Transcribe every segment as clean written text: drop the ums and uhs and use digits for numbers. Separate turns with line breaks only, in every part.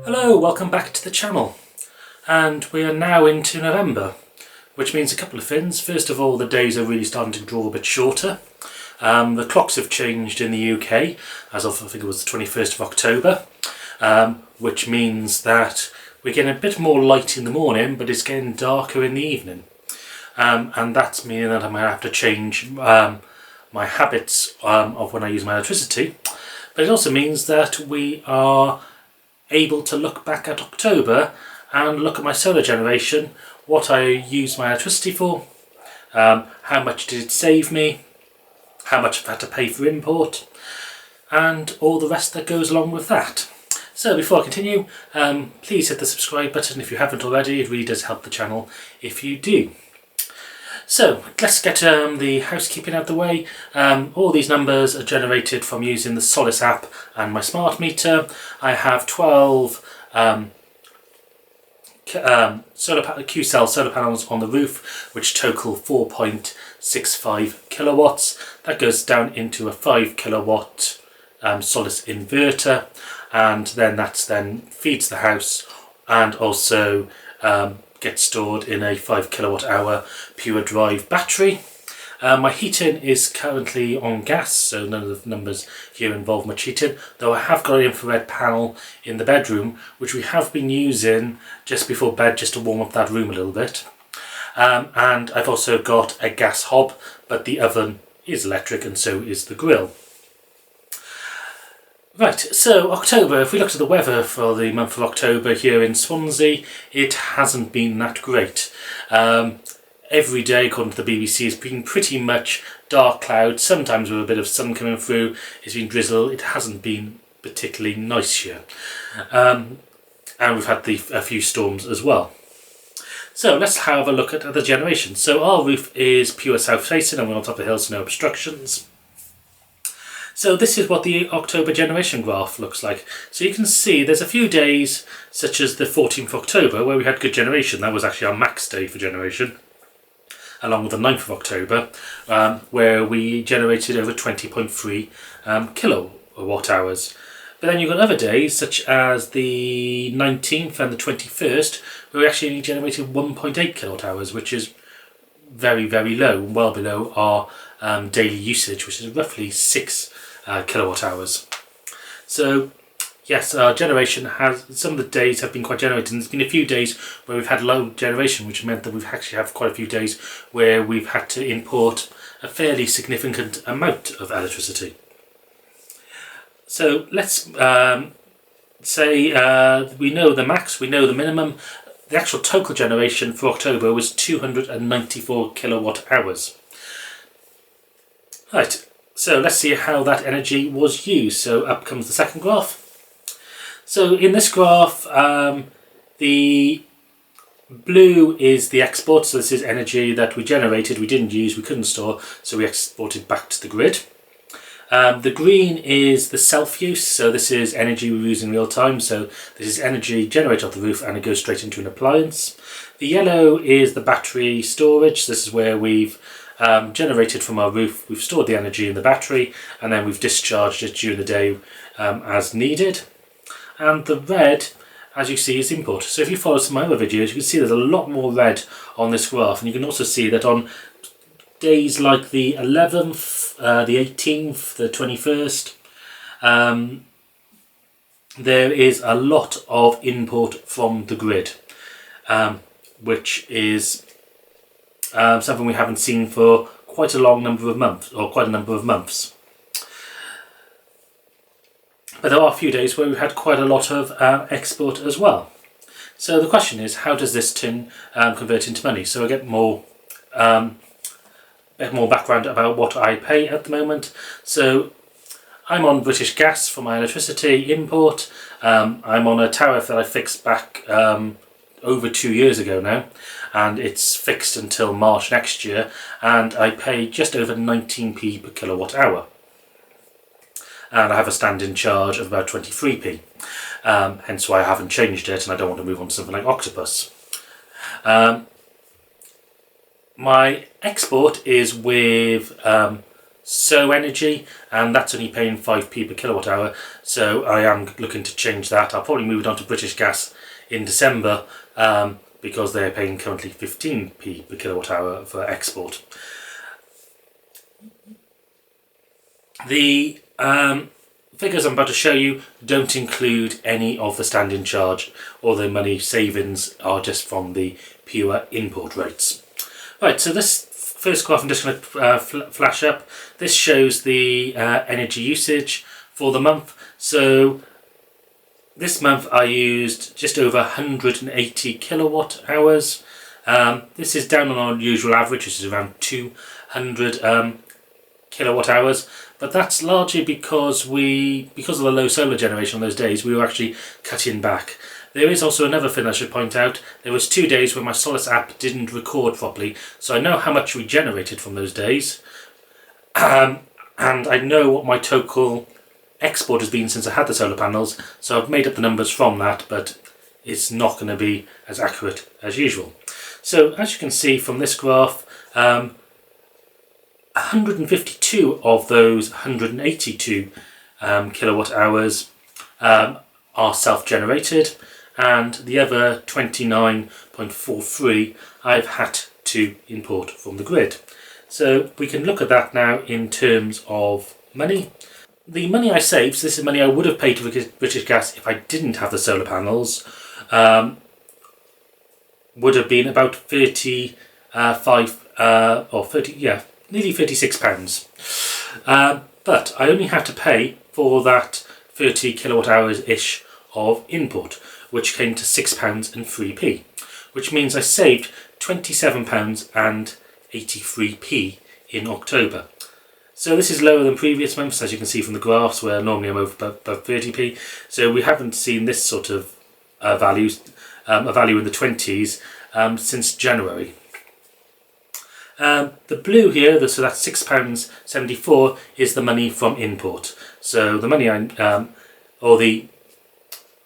Hello, welcome back to the channel, and we are now into November, which means a couple of things. First of all, the days are really starting to draw a bit shorter. The clocks have changed in the UK as of, I think it was the 21st of October, which means that we're getting a bit more light in the morning, but it's getting darker in the evening. And that's meaning that I'm going to have to change my habits of when I use my electricity. But it also means that we are able to look back at October and look at my solar generation, what I used my electricity for, how much did it save me, how much I've had to pay for import, and all the rest that goes along with that. So before I continue, please hit the subscribe button if you haven't already. It really does help the channel if you do. So let's get the housekeeping out of the way. All these numbers are generated from using the Solace app and my smart meter. I have 12 Qcell solar panels on the roof, which total 4.65 kilowatts. That goes down into a 5 kilowatt Solace inverter, and then that feeds the house and also gets stored in a 5 kilowatt hour Pure Drive battery. My heating is currently on gas, so none of the numbers here involve much heating, though I have got an infrared panel in the bedroom, which we have been using just before bed just to warm up that room a little bit. And I've also got a gas hob, but the oven is electric and so is the grill. Right, so October, if we look at the weather for the month of October here in Swansea, it hasn't been that great. Every day, according to the BBC, has been pretty much dark clouds, sometimes with a bit of sun coming through. It's been drizzle. It hasn't been particularly nice here. And we've had a few storms as well. So let's have a look at other generations. So our roof is pure south facing and we're on top of the hill, so no obstructions. So this is what the October generation graph looks like. So you can see there's a few days, such as the 14th of October, where we had good generation. That was actually our max day for generation, along with the 9th of October, where we generated over 20.3 kilowatt hours. But then you've got other days, such as the 19th and the 21st, where we actually only generated 1.8 kilowatt hours, which is very, very low, well below our daily usage, which is roughly 6 kilowatt hours. So yes, our generation some of the days have been quite generated, and there's been a few days where we've had low generation, which meant that we've actually had quite a few days where we've had to import a fairly significant amount of electricity. So let's say we know the max, we know the minimum. The actual total generation for October was 294 kilowatt hours. Right, so let's see how that energy was used. So up comes the second graph. So in this graph, the blue is the export. So this is energy that we generated, we didn't use, we couldn't store, so we exported back to the grid. The green is the self-use, so this is energy we use in real time, so this is energy generated off the roof and it goes straight into an appliance. The yellow is the battery storage, so this is where we've generated from our roof, we've stored the energy in the battery and then we've discharged it during the day as needed. And the red, as you see, is import. So if you follow some of my other videos, you can see there's a lot more red on this graph, and you can also see that on days like the 11th, the 18th, the 21st, there is a lot of import from the grid, which is something we haven't seen for quite a number of months. But there are a few days where we've had quite a lot of export as well. So the question is, how does this convert into money? So I get more background about what I pay at the moment. So I'm on British Gas for my electricity import. I'm on a tariff that I fixed back over 2 years ago now, and it's fixed until March next year, and I pay just over 19p per kilowatt hour. And I have a standing charge of about 23p, hence why I haven't changed it, and I don't want to move on to something like Octopus. My export is with So Energy, and that's only paying 5p per kilowatt hour, so I am looking to change that. I'll probably move it on to British Gas in December, because they're paying currently 15p per kilowatt hour for export. The figures I'm about to show you don't include any of the stand-in charge, or the money savings are just from the pure import rates. Right, so this first graph I'm just going to flash up. This shows the energy usage for the month. So this month I used just over 180 kilowatt hours. This is down on our usual average, which is around 200 kilowatt hours, but that's largely because of the low solar generation on those days, we were actually cutting back. There is also another thing I should point out. There was 2 days where my Solus app didn't record properly, so I know how much we generated from those days, and I know what my total export has been since I had the solar panels, so I've made up the numbers from that, but it's not going to be as accurate as usual. So as you can see from this graph, 152 of those 182 kilowatt hours are self-generated, and the other 29.43 I've had to import from the grid. So we can look at that now in terms of money. The money I saved, so this is money I would have paid to British Gas if I didn't have the solar panels, would have been about nearly £36. But I only had to pay for that 30 kilowatt hours ish of input, which came to £6.03, which means I saved £27.83 in October. So this is lower than previous months, as you can see from the graphs, where normally I'm over above 30p. So we haven't seen this sort of a value in the 20s since January. The blue here, so that's £6.74, is the money from import. So the money or the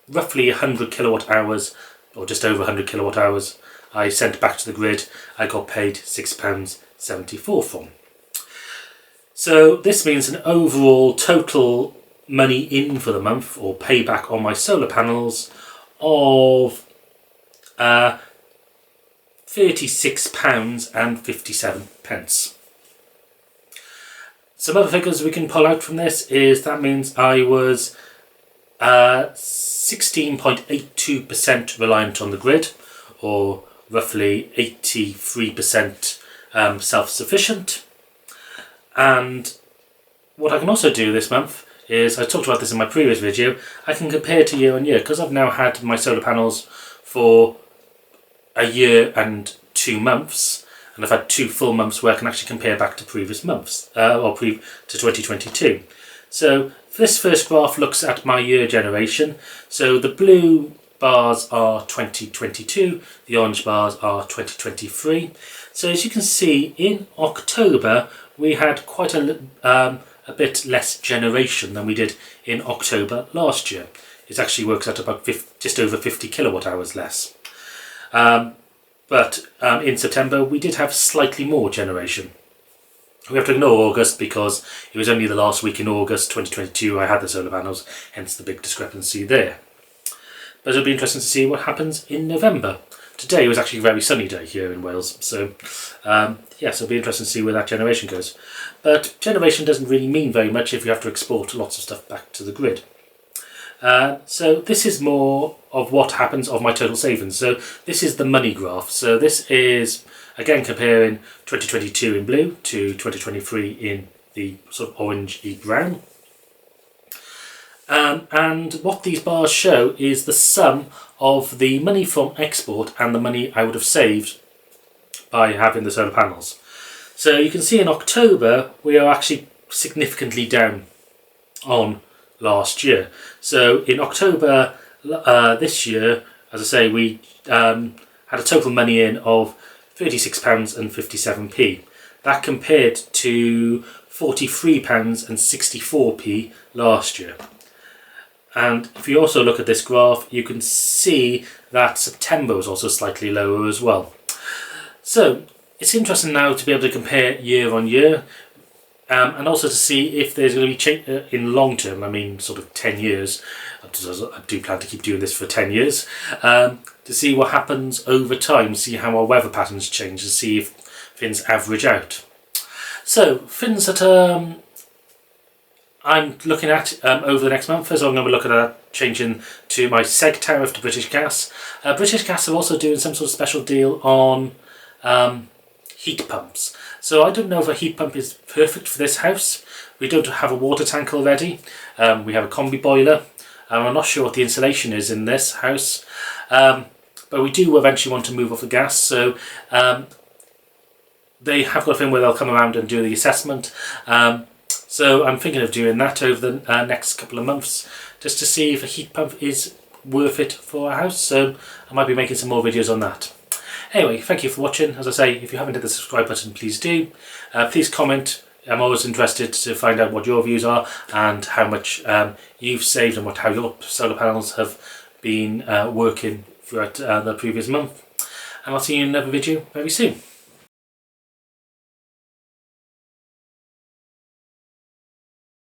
roughly 100 kilowatt hours, or just over 100 kilowatt hours, I sent back to the grid, I got paid £6.74 from. So this means an overall total money in for the month, or payback on my solar panels, of £36.57. Some other figures we can pull out from this is that means I was 16.82% reliant on the grid, or roughly 83% self-sufficient. And what I can also do this month is, I talked about this in my previous video, I can compare to year on year, because I've now had my solar panels for a year and 2 months, and I've had 2 full months where I can actually compare back to previous months, to 2022. So this first graph looks at my year generation. So the blue bars are 2022, the orange bars are 2023. So as you can see, in October we had quite a bit less generation than we did in October last year. It actually works out about just over 50 kilowatt hours less. But in September we did have slightly more generation. We have to ignore August because it was only the last week in August 2022 I had the solar panels, hence the big discrepancy there. But it'll be interesting to see what happens in November. Today was actually a very sunny day here in Wales, so yes, it'll be interesting to see where that generation goes. But generation doesn't really mean very much if you have to export lots of stuff back to the grid. So this is more of what happens of my total savings. So this is the money graph. So this is, again, comparing 2022 in blue to 2023 in the sort of orangey brown. And what these bars show is the sum of the money from export and the money I would have saved by having the solar panels. So you can see in October we are actually significantly down on last year. So in October this year, as I say, we had a total money in of £36.57. That compared to £43.64 last year. And if you also look at this graph, you can see that September was also slightly lower as well. So it's interesting now to be able to compare year on year. and also to see if there's going to be change in long term. I mean, sort of 10 years. I do plan to keep doing this for 10 years. To see what happens over time, see how our weather patterns change, and see if things average out. So, things that I'm looking at over the next month is I'm going to be looking at changing to my SEG tariff to British Gas. British Gas are also doing some sort of special deal on heat pumps. So I don't know if a heat pump is perfect for this house. We don't have a water tank already. We have a combi boiler. I'm not sure what the insulation is in this house. But we do eventually want to move off the gas. So they have got a thing where they'll come around and do the assessment. So I'm thinking of doing that over the next couple of months, just to see if a heat pump is worth it for a house. So I might be making some more videos on that. Anyway, thank you for watching. As I say, if you haven't hit the subscribe button, please do. Please comment. I'm always interested to find out what your views are and how much you've saved and how your solar panels have been working throughout the previous month. And I'll see you in another video very soon.